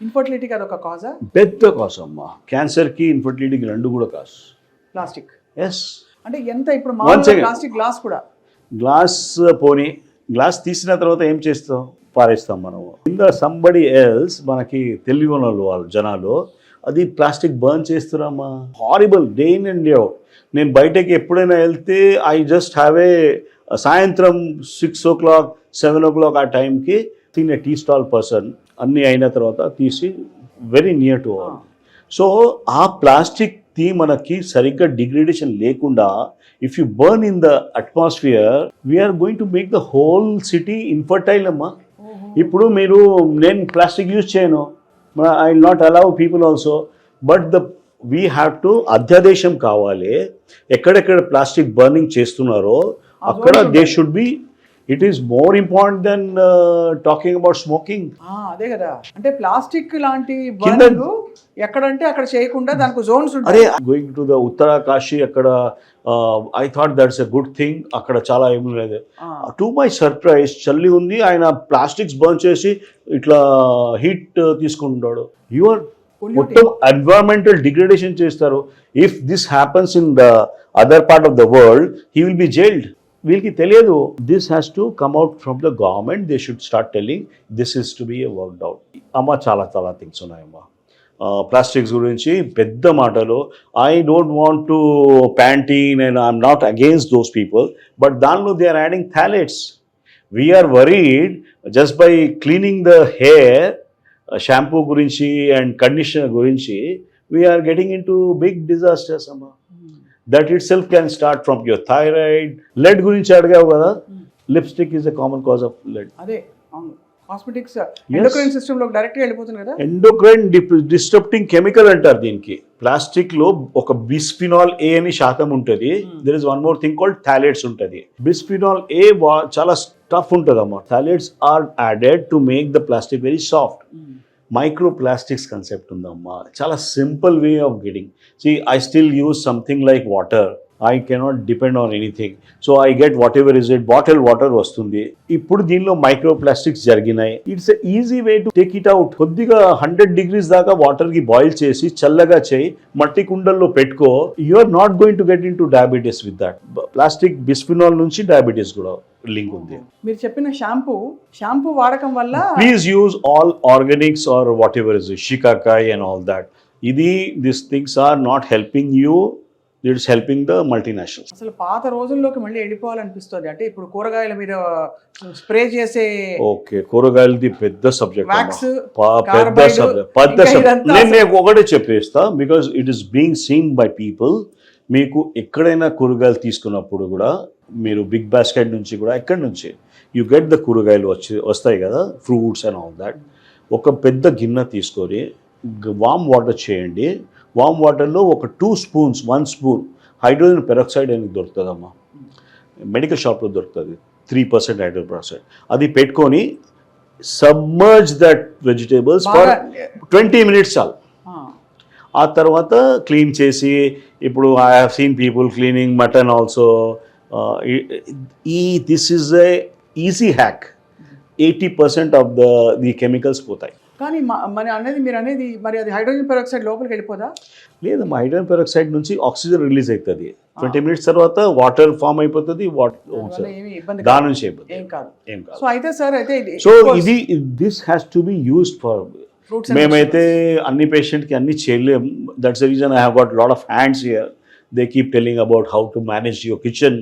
ఇన్ఫర్టిలిటీకి అదొక కాజా? పెద్ద కాజ్ అమ్మా. క్యాన్సర్కి ఇన్ఫర్టిలిటీకి రెండు కూడా కాజ్. Plastic yes. అంటే ఎంత ఇప్పుడు మామూలుగా ప్లాస్టిక్ గ్లాస్ కూడా, గ్లాస్ పోనీ గ్లాస్ తీసిన తర్వాత ఏం చేస్తాం? పారేస్తాం మనము. కింద సంబడి ఎల్స్, మనకి తెలివి ఉన్న వాళ్ళు జనాలు అది ప్లాస్టిక్ బర్న్ చేస్తున్నామా. Horrible, day in and day out. నేను బయటకి ఎప్పుడైనా వెళ్తే ఐ జస్ట్ హ్యావ్ ఏ సాయంత్రం 6 o'clock 7 o'clock ఆ టైంకి తినే టీ స్టాల్ పర్సన్ అన్నీ అయిన తర్వాత తీసి very near to all. So ఆ ప్లాస్టిక్ది మనకి సరిగ్గా డిగ్రేడేషన్ లేకుండా if you burn in the atmosphere we're going to make the whole city infertile అమ్మా. ఇప్పుడు నేను ప్లాస్టిక్ యూజ్ చేయను, I will not allow people also. But we have to అధ్యాదేశం కావాలి. ఎక్కడెక్కడ ప్లాస్టిక్ బర్నింగ్ చేస్తున్నారో అక్కడ they should be. It is more important than talking about smoking. అదే కదా, అంటే ప్లాస్టిక్ లాంటి బర్నింగ్ ఎక్కడంటే అక్కడ చేయకుండా దానికి జోన్స్ ఉంటాయి. అరే గోయింగ్ టు ద ఉత్తరకాశీ, అక్కడ I thought that's a good thing. అక్కడ చాలా ఏమి లేదు. టు మై సర్ప్రైజ్ చల్లి ఉంది, ఆయన ప్లాస్టిక్స్ బర్న్ చేసి ఇట్లా హీట్ తీసుకుంటాడు. యువర్ మొత్తం ఎన్వైరన్మెంటల్ డిగ్రేడేషన్ చేస్తారు. If this happens in the other part of the world he will be jailed. వీళ్ళకి తెలియదు. This has to come out from the government. They should start telling this is to be a worked out. అమ్మ చాలా things ఉన్నాయమ్మా plastics గురించి పెద్ద మాటలు. I don't want to Pantene and I'm not against those people, but దానిలో they are adding phthalates. We're worried just by cleaning the hair, shampoo గురించి and conditioner గురించి we're getting into big disasters అమ్మా. That itself can start from your thyroid. Lead గురించి అడిగావు కదా, lipstick is a common cause of lead. అదే అవును, cosmetics endocrine system లో direct గా వెళ్ళిపోతుంది కదా. ఎండోక్రైన్ డిస్టర్బింగ్ కెమికల్ అంటారు దీనికి. ప్లాస్టిక్ లో ఒక బిస్ఫినాల్ ఏ అని శాతం ఉంటుంది. There is one more thing called phthalates ఉంటుంది. బిస్ఫినాల్ ఏ చాలా టఫ్ ఉంటుంది అమ్మా. Phthalates are added to make the plastic very soft. Micro plastics concept ఉందమ్మా. చాలా simple way of getting. See, I still use something like water. I cannot depend on anything. So I get whatever is it, bottled water వస్తుంది. ఇప్పుడు దీనిలో micro plastics జరిగినాయి. It's easy way to take it out. కొద్దిగా 100 degrees దాకా వాటర్కి boil చేసి చల్లగా చేయి, మట్టి కుండల్లో పెట్టుకో. You are not going to get into diabetes with that. Plastic bisphenol నుంచి డయాబెటీస్ కూడా లింక్ ఉంది. మీరు చెప్పిన షాంపూ వాడకం వల్ల please use all organics or whatever is shikakai and all that. These things are not helping you, it's helping the multinationals. అసలు పాత రోజుల్లోకి మళ్ళీ వెళ్ళిపోవాలనిపిస్తుంది. అంటే ఇప్పుడు కూరగాయల మీద స్ప్రే చేసే, ఓకే కూరగాయలది పెద్ద సబ్జెక్ట్, పెద్ద సబ్జెక్ట్. నేను ఒకటే చెప్పేస్తా, because it is being scene by people. మీకు ఎక్కడైనా కూరగాయలు తీసుకున్నప్పుడు కూడా మీరు బిగ్ బాస్కెట్ నుంచి కూడా ఎక్కడి నుంచి యూ గెట్ ద కూరగాయలు వస్తాయి కదా, ఫ్రూట్స్ అండ్ ఆల్ దాట్. ఒక పెద్ద గిన్నె తీసుకొని వామ్ వాటర్ చేయండి. వామ్ వాటర్లో ఒక 2 spoons 1 spoon హైడ్రోజన్ పెరాక్సైడ్ అనేది దొరుకుతుందమ్మా. మెడికల్ షాప్లో దొరుకుతుంది. 3% హైడ్రోజన్ పెరాక్సైడ్. అది పెట్టుకొని submerge that vegetables for 20 minutes చాలు. ఆ తర్వాత క్లీన్ చేసి, ఇప్పుడు I have seen people cleaning mutton also. This is a easy hack. 80% of the chemicals పోతాయి. కానీ మరి అనేది మీరు అనేది మరి అది హైడ్రోజన్ పెరాక్సైడ్ లోపలికి వెళ్ళిపోదా? లేదు, హైడ్రోజన్ పెరాక్సైడ్ నుంచి ఆక్సిజన్ రిలీజ్ అవుతుంది. 20 minutes తర్వాత వాటర్ ఫామ్ అయిపోతుంది. ఏమి ఇబ్బంది దాని నుంచి ఏం కాదు. ఏం కాదు. సో అయితే సార్ అయితే సో ఇది this has to be used for. Fruits మేమైతే అన్ని పేషెంట్కి అన్ని చేయలేం. That's the reason I have got lot of hands here. They keep telling about how to manage your kitchen,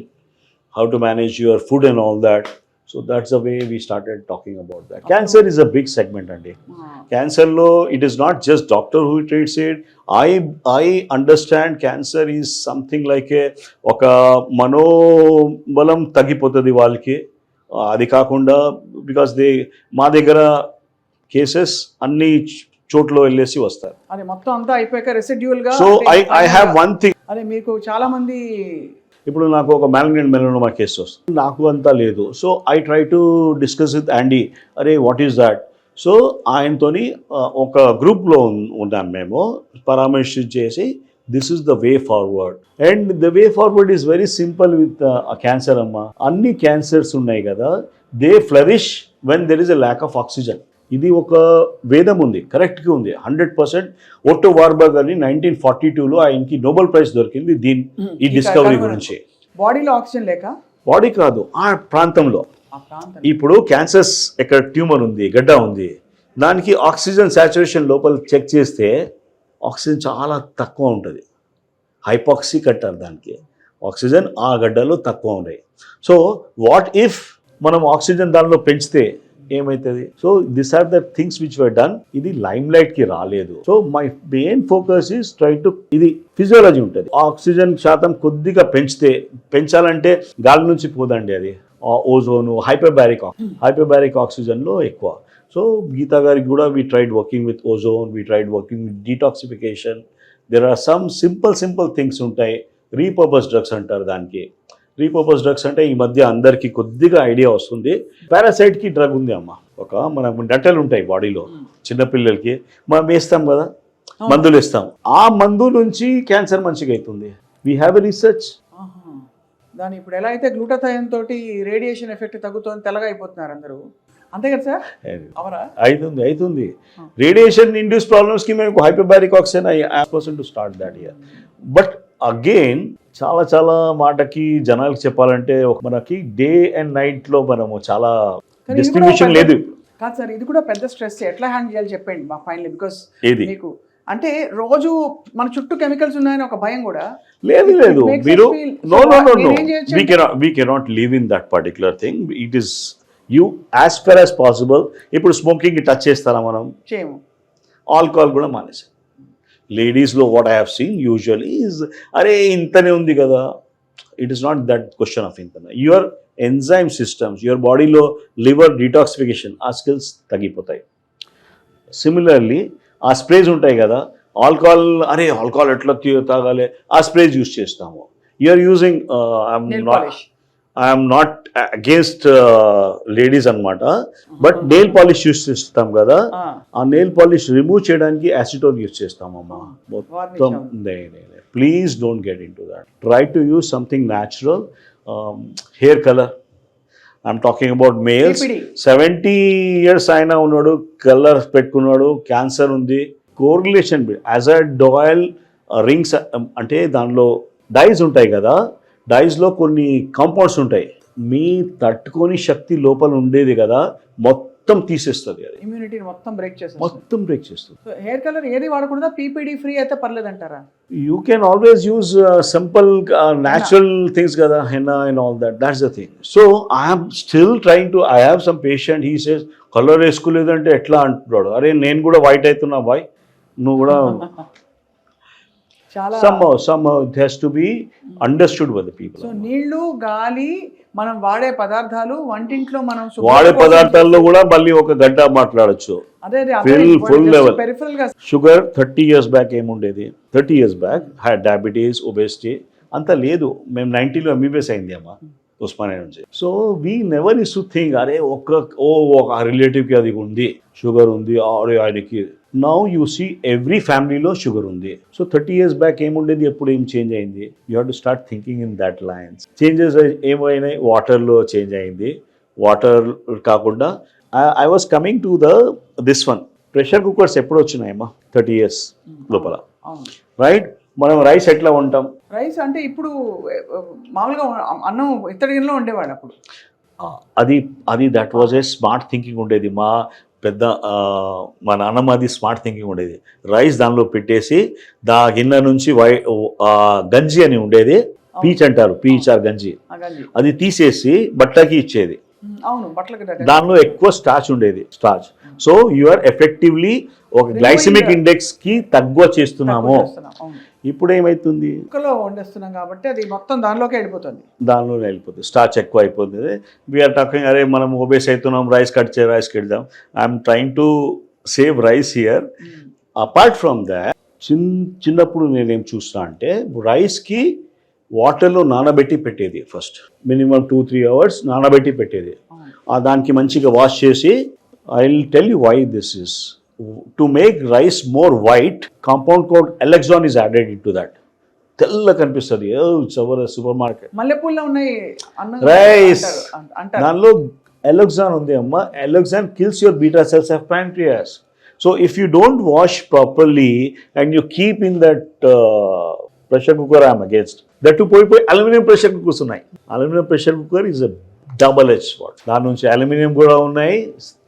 how to manage your food and all that. So that's the way we started talking about that. Cancer is a big segment, andi. Cancer lo, it is not just doctor who treats it. I understand cancer is something like oka manobalam tagipotadi valki. Adi kakunda because they ma దగ్గర cases అన్ని చోట్ల వెళ్ళేసి వస్తారు. అది మొత్తం అంతా అయిపోయాక residual గా. So I have one thing. అదే మీకు చాలా మంది ఇప్పుడు నాకు ఒక మ్యాలిగ్నెంట్ మెలనోమా కేసు వస్తుంది, నాకు అంతా లేదు. So I try to discuss with Andy, అరే వాట్ ఈస్ దాట్. సో ఆయనతోని ఒక గ్రూప్లో ఉన్నాం మేము, పరామర్శించేసి this is the way forward. And the way forward is very simple with cancer అమ్మ. అన్ని క్యాన్సర్స్ ఉన్నాయి కదా, they flourish when there is a lack of oxygen. ఇది ఒక వేదం ఉంది, కరెక్ట్గా ఉంది 100%. ఓటో వార్బర్గ్ అని 1942లో ఆయనకి నోబెల్ ప్రైజ్ దొరికింది ఈ డిస్కవరీ గురించి. బాడీలో ఆక్సిజన్ లేక, బాడీ కాదు ఆ ప్రాంతంలో. ఇప్పుడు క్యాన్సర్స్ ఎక్కడ ట్యూమర్ ఉంది, గడ్డ ఉంది, దానికి ఆక్సిజన్ సాచురేషన్ లోపల చెక్ చేస్తే ఆక్సిజన్ చాలా తక్కువ ఉంటుంది. హైపాక్సిక్ అంటారు దానికి. ఆక్సిజన్ ఆ గడ్డలో తక్కువ ఉన్నాయి. సో వాట్ ఇఫ్ మనం ఆక్సిజన్ దానిలో పెంచితే ఏమవుతుంది? So this are the things which were done. ఇది లైమ్ లైట్ కి రాలేదు. So my main focus is try to, ఇది ఫిజియాలజీ ఉంటుంది. ఆక్సిజన్ శాతం కొద్దిగా పెంచాలంటే గాలి నుంచి పోదండి అది. ఓజోను, హైపర్బారిక్ ఆక్సిజన్లో ఎక్కువ. సో గీతా గారికి కూడా we tried working with ozone, we tried working with detoxification. There are some simple things ఉంటాయి. రీపర్పస్ డ్రగ్స్ అంటారు దానికి. రీపర్పస్ డ్రగ్స్ అంటే ఈ మధ్య అందరికీ కొద్దిగా ఐడియా వస్తుంది. పారాసైట్కి డ్రగ్ ఉంది అమ్మ. ఒక మనకు డెంటల్ ఉంటాయి బాడీలో, చిన్నపిల్లలకి మనం వేస్తాం కదా, మందులు వేస్తాం. ఆ మందు నుంచి క్యాన్సర్ మంచిగా అవుతుంది. We have a research. దాని ఇప్పుడు ఎలా అయితే గ్లూటాథయోన్ తోటి రేడియేషన్ ఎఫెక్ట్ తగ్గుతుంది, తెల్లగా అయిపోతున్నారు అందరూ, అంతే కదా సార్? అవునా? అవుతుంది. రేడియేషన్ ఇండ్యూస్ ప్రాబ్లమ్స్కి మేము hyperbaric oxygen to start that year. But again చాలా మాటకి జనాలకు చెప్పాలంటే మనకి డే అండ్ నైట్ లో మనము చాలా డిస్ట్రిబ్యూషన్ లేదు. కాదు సార్, ఇది కూడా పెద్ద స్ట్రెస్. ఎట్లా హ్యాండిల్ చేయాలి చెప్పండి మా ఫైనల్. బికాస్ మీకు అంటే రోజు మన చుట్టూ కెమికల్స్ ఉన్నాయని ఒక భయం కూడా లేదు. మీరు know we cannot live in that particular thing. It is you as far as possible. ఇప్పుడు స్మోకింగ్ టచ్ చేస్తారా మనం? చేయము. ఆల్కహాల్ కూడా మానేసాం. లేడీస్లో what I have seen usually is అరే ఇంతనే ఉంది కదా. It is not that question of ఇంతనే. యువర్ ఎంజైమ్ సిస్టమ్స్, యువర్ బాడీలో లివర్ డీటాక్సిఫికేషన్ ఆ స్కిల్స్ తగ్గిపోతాయి. సిమిలర్లీ ఆ స్ప్రేస్ ఉంటాయి కదా, ఆల్కహాల్ ఎట్లా తాగాలి, ఆ స్ప్రేస్ యూజ్ చేస్తాము. You're using I'm not against ladies అనమాట, బట్ నెయిల్ పాలిష్ యూజ్ చేస్తాం కదా, ఆ నెయిల్ పాలిష్ రిమూవ్ చేయడానికి యాసిటోన్ యూజ్ చేస్తామమ్మా. మొత్తం please don't get into that. Try to use something natural. Hair colour, I'm talking about males. 70 years అయినా ఉన్నాడు, colour పెట్టుకున్నాడు, క్యాన్సర్ ఉంది, కోరిలేషన్ అజాడ్ ఆయిల్ రింగ్స్ అంటే దానిలో డైస్ ఉంటాయి కదా, డైస్లో కొన్ని కాంపౌండ్స్ ఉంటాయి. మీ తట్టుకొని శక్తి లోపల ఉండేది కదా మొత్తం తీసేస్తుంది, అది ఇమ్యూనిటీ మొత్తం బ్రేక్ చేస్తుంది. హెయిర్ కలర్ ఏది వాడకుండా పీపీడీ ఫ్రీ అయితే పర్లేదంటారా? You can always use simple natural things కదా, henna and all that. That's the thing. So I'm still trying to, I have some patient, he says colour వేసుకోలేదంటే ఎట్లా అంటున్నాడు. అరే నేను కూడా వైట్ అవుతున్నా బాయ్, నువ్వు కూడా somehow it has to be understood by the people. So నీళ్లు, గాలి, మనం వాడే పదార్థాలు, వంటింట్లో మనం వాడే పదార్థాల్లో కూడా మళ్ళీ ఒక గంట మాట్లాడచ్చు. Full level sugar 30 years back ఏముండేది? 30 years back had diabetes, obesity అంతా లేదు. మేము 90లో ఎంబీబీఎస్ అయింది అమ్మా ఉస్మానియా నుంచి. So we never is to think అరే ఒక రిలేటివ్కి అది ఉంది, షుగర్ ఉంది, అరే ఆయనకి. నౌ యూ సీ ఎవ్రీ ఫ్యామిలీలో షుగర్ ఉంది. సో 30 years బ్యాక్ ఏముండేది, ఎప్పుడు ఏం చేంజ్ అయింది? You have to start thinking in that lines. Changes ఏమైనాయి? వాటర్లో చేంజ్ అయింది. వాటర్ కాకుండా I was coming to this one. Pressure cookers ఎప్పుడు వచ్చినాయమ్మా? 30 years లోపల, అవును. రైట్? మనం రైస్ ఎట్లా ఉంటాం? రైస్ అంటే ఇప్పుడు మామూలుగా అన్నం ఇత్తడి గిన్నెలో ఉండేవాడు అప్పుడు. అది that was a smart thinking ఉండేది. మా నాన్నమ్మ అది స్మార్ట్ థింకింగ్ ఉండేది. రైస్ దానిలో పెట్టేసి గిన్నె నుంచి గంజి అని ఉండేది, పీచ్ అంటారు, పీచ్ ఆర్ గంజి, అది తీసేసి బట్టకి ఇచ్చేది. అవును, బట్టలకి దానిలో ఎక్కువ స్టార్చ్ ఉండేది, స్టార్చ్. సో యూఆర్ ఎఫెక్టివ్లీ ఒక గ్లైసిమిక్ ఇండెక్స్ కి తక్కువ చేస్తున్నాము. ఇప్పుడు ఏమైతుంది, కుక్కలో వండేస్తున్నాం కాబట్టి అది మొత్తం దానిలోకి వెళ్ళిపోతుంది, స్టార్చ్ ఎక్కువ అయిపోతుంది. వీఆర్ టాకింగ్, అరే మనం ఒబేస్ అవుతున్నాం, రైస్ కడదాం. I'm trying to save rice here. Apart from that, చిన్నప్పుడు నేనేం చూస్తా అంటే రైస్కి వాటర్లో నానబెట్టి పెట్టేది. ఫస్ట్ మినిమం 2-3 hours నానబెట్టి పెట్టేది. దానికి మంచిగా వాష్ చేసి, I will tell you why this is. To make rice more white, compound code alloxan is added in to that. తెల్ల కనిపిస్తుంది, సూపర్ మార్కెట్. మల్లెపూల్లో ఉన్నాయి రైస్, దానిలో ఎలెక్సాన్ ఉంది అమ్మా. Alloxan kills your beta cells of pancreas. So if you don't wash properly and you keep in that pressure cooker, I'm against that. పోయి aluminium pressure cookers ఉన్నాయి. Aluminium pressure cooker is a double edge sword. దాని నుంచి aluminium కూడా ఉన్నాయి.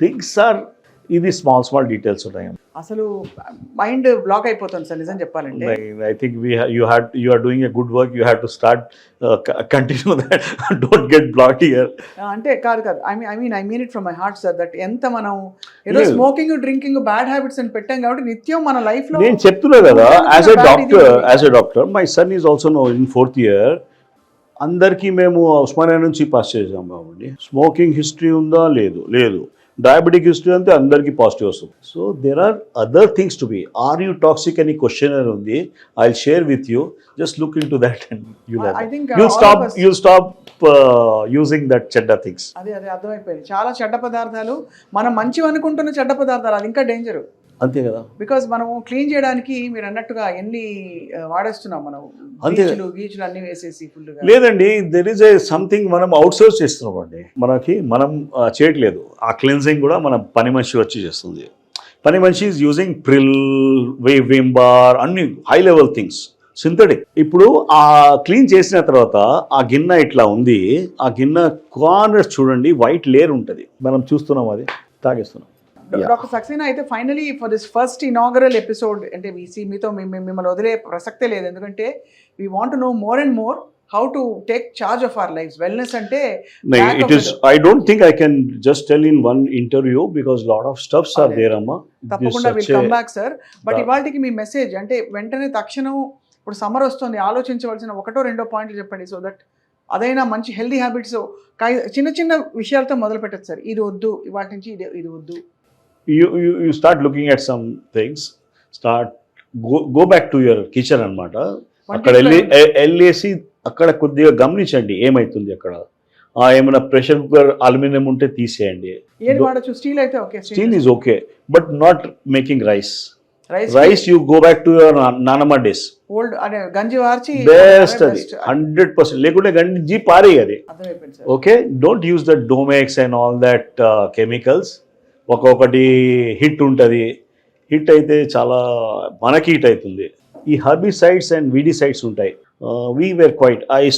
Things are, ఇది small details ఉన్నాయి. అసలు mind block అయిపోతుంది సార్ నిజం చెప్పాలంటే. I think you are doing a good work. You have to start continue that, don't get block here. అంటే కాదు, I mean it from my heart sir. That ఎంత మనం ఏదో స్మోకింగ్, డ్రింకింగ్, బ్యాడ్ హ్యాబిట్స్ అని పెట్టాం కాబట్టి నిత్యం మన లైఫ్ లో. నేను చెప్తున్నా కదా, as a doctor my son is also no in 4th year. అందరికీ మేము ఉస్మానియా నుంచి పాస్ చేసాం కాబట్టి స్మోకింగ్ హిస్టరీ ఉందా? లేదు. డయాబెటిక్ హిస్టరీ అంతే, అందరికీ పాజిటివ్ వస్తుంది. So there are other things to be. Are you toxic అని క్వశ్చనర్ ఉంది, I will share with you. Just look in to that and you'll stop using that చెడ్డ things. అదే అర్థమైపోయింది. చాలా చెడ్డ పదార్థాలు, మనం మంచివి అనుకుంటున్న చెడ్డ పదార్థాలు, అది ఇంకా డేంజర్. అంతే కదా, బికాజ్ మనం క్లీన్ చేయడానికి మీరు అన్నట్టుగా ఎన్ని వాడేస్తున్నాం మనం, గీచులు అన్ని వేసేసి ఫుల్. లేదండి, దెర్ ఈజ్ ఏ సంథింగ్ మనం అవుట్ సోర్స్ చేస్తున్నాం అండి. మనం చేయట్లేదు. ఆ క్లెన్జింగ్ కూడా మన పని మనిషి వచ్చి చేస్తుంది. పని మనిషి is using Pril, Vim bar, అన్ని హై లెవెల్ థింగ్స్, సింథటిక్. ఇప్పుడు ఆ క్లీన్ చేసిన తర్వాత ఆ గిన్నె ఇట్లా ఉంది, ఆ గిన్నె కార్నర్స్ చూడండి, వైట్ లేయర్ ఉంటుంది. మనం చూస్తున్నాం, అది తాగేస్తున్నాం. డాక్టర్ సక్సేనా, అయితే finally for this first inaugural episode, అంటే మీతో మిమ్మల్ని వదిలే ప్రసక్తే లేదు. ఎందుకంటే we want to know more and more how to take charge of our lives. Wellness అంటే I don't think I can just tell in one interview because lot of stuffs are there, amma. తప్పకుండా will come back sir. But ఇవాళకి మీ message అంటే వెంటనే తక్షణం, ఇప్పుడు summer వస్తుంది, ఆలోచించవలసిన 1-2 పాయింట్లు చెప్పండి. సో దట్ అదైనా మంచి హెల్దీ హ్యాబిట్స్ చిన్న విషయాలతో మొదలు పెట్టచ్చు సార్. ఇది వద్దు, ఇవాళ నుంచి ఇది వద్దు. You start looking at some things. Go back to your kitchen అన్నమాట. అక్కడ వెళ్ళేసి అక్కడ కొద్దిగా గమనించండి ఏమైతుంది అక్కడ. ఏమైనా ప్రెషర్ కుక్కర్ అల్యూమినియం ఉంటే తీసేయండి. ఏది వాడచ్చు? స్టీల్ అయితే okay, steel is okay, but not making rice. You go back to your నానమ్మ డేస్. ఓల్డ్ అదే గంజి వార్చి బెస్ట్, అది 100%. లేకుంటే గంజి పారే అది. Okay, don't use that Domex and all that chemicals. ఒక్కొక్కటి హిట్ ఉంటుంది. హిట్ అయితే చాలా మనకి హిట్ అవుతుంది. ఈ హర్బిసైడ్స్ అండ్ వీడిసైడ్స్ ఉంటాయి. we were quite, I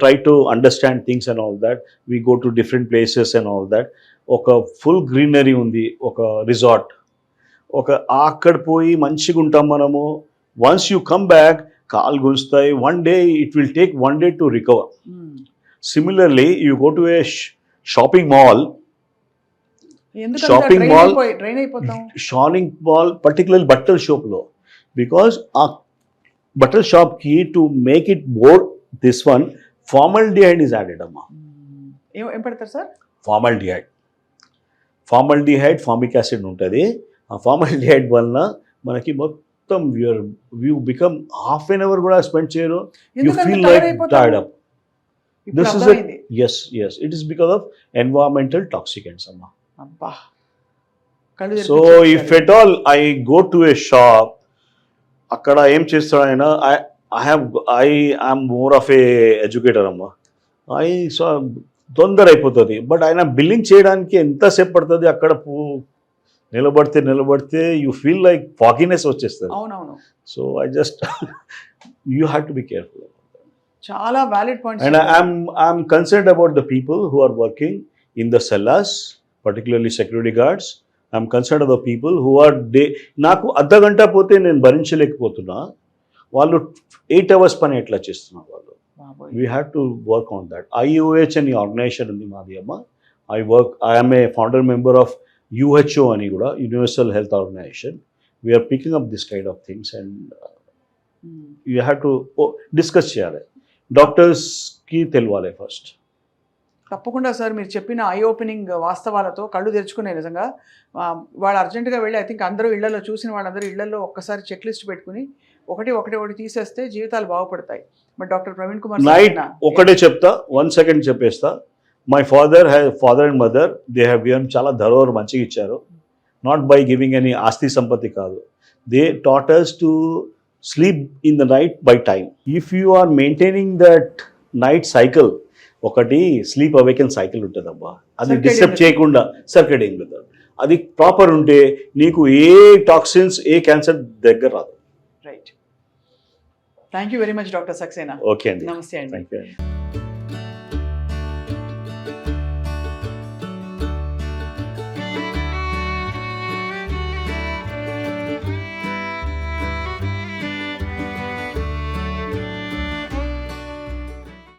try to understand things and all that. We go to different places and all that. ఒక full greenery ఉంది, ఒక రిసార్ట్, ఒక అక్కడ పోయి మంచిగా ఉంటాం మనము. వన్స్ యూ కమ్ బ్యాక్, కాలు గుంజుతాయి. One day it will take 1 day to recover. Similarly you go to a shopping mall, particularly బట్టల షాప్లో, బికాస్ ఆ బట్టల షాప్కి to make it more this one, formaldehyde is added అమ్మా. ఏం పెడతారు సార్? ఫార్మల్డిహైడ్, ఫార్మిక్ యాసిడ్ ఉంటుంది. ఆ ఫార్మల్డిహైడ్ వలన మనకి మొత్తం you become half an hour కూడా స్పెండ్ చేయరు. You feel like tired up. This is it. Yes. It is because of environmental toxicants, amma. Abba. So if at all I go to a shop, akkada em chestadayna, I am more of a educator, amma. I saw తొందర అయిపోతుంది. But ఆయన billing చేయడానికి ఎంతసేపు పడుతుంది, అక్కడ నిలబడితే you feel like fogginess వచ్చేస్తుంది. అవునవును, so I just you have to be careful. చాలా valid points. And I'm concerned about the people who are working in the cellars, particularly security guards. I'm concerned about the people who are నాకు అర్ధ గంట పోతే నేను భరించలేకపోతున్నా, వాళ్ళు 8 hours పని ఎట్లా చేస్తున్నారు వాళ్ళు. We have to work on that. IOH అని ఆర్గనైజేషన్ ఉంది మాది అమ్మ. I am a founder member of UHO అని కూడా, Universal Health Organization. We are picking up this kind of things and you have to discuss చేయాలి. డాక్టర్స్కి తెలియాలి first. తప్పకుండా సార్, మీరు చెప్పిన ఐ ఓపెనింగ్ వాస్తవాలతో కళ్ళు తెరుచుకునే నిజంగా వాళ్ళు అర్జెంటుగా వెళ్ళి, ఐ థింక్ అందరూ ఇళ్లలో చూసిన వాళ్ళందరూ ఇళ్లలో ఒక్కసారి చెక్ లిస్ట్ పెట్టుకుని ఒకటి తీసేస్తే జీవితాలు బాగుపడతాయి. But doctor Praveen Kumar night ఒకటే చెప్తా, 1 second చెప్పేస్తా. My father and mother they have given, చాలా ధరోహర్ మంచిగా ఇచ్చారు. నాట్ బై గివింగ్ ఎనీ ఆస్తి సంపత్తి కాదు. They taught us to sleep in the night by time. If you are maintaining that night cycle, ఒకటి స్లీప్ అవేకెన్ సైకిల్ ఉంటుంది అబ్బా, అది డిస్టర్బ్ చేయకుండా సర్కేడియన్ రిథమ్, అది ప్రాపర్ ఉంటే నీకు ఏ టాక్సిన్స్, ఏ క్యాన్సర్ దగ్గర రాదు. Right. Thank you very much doctor Saxena. Okay అండి, నమస్తే అండి. Thank you.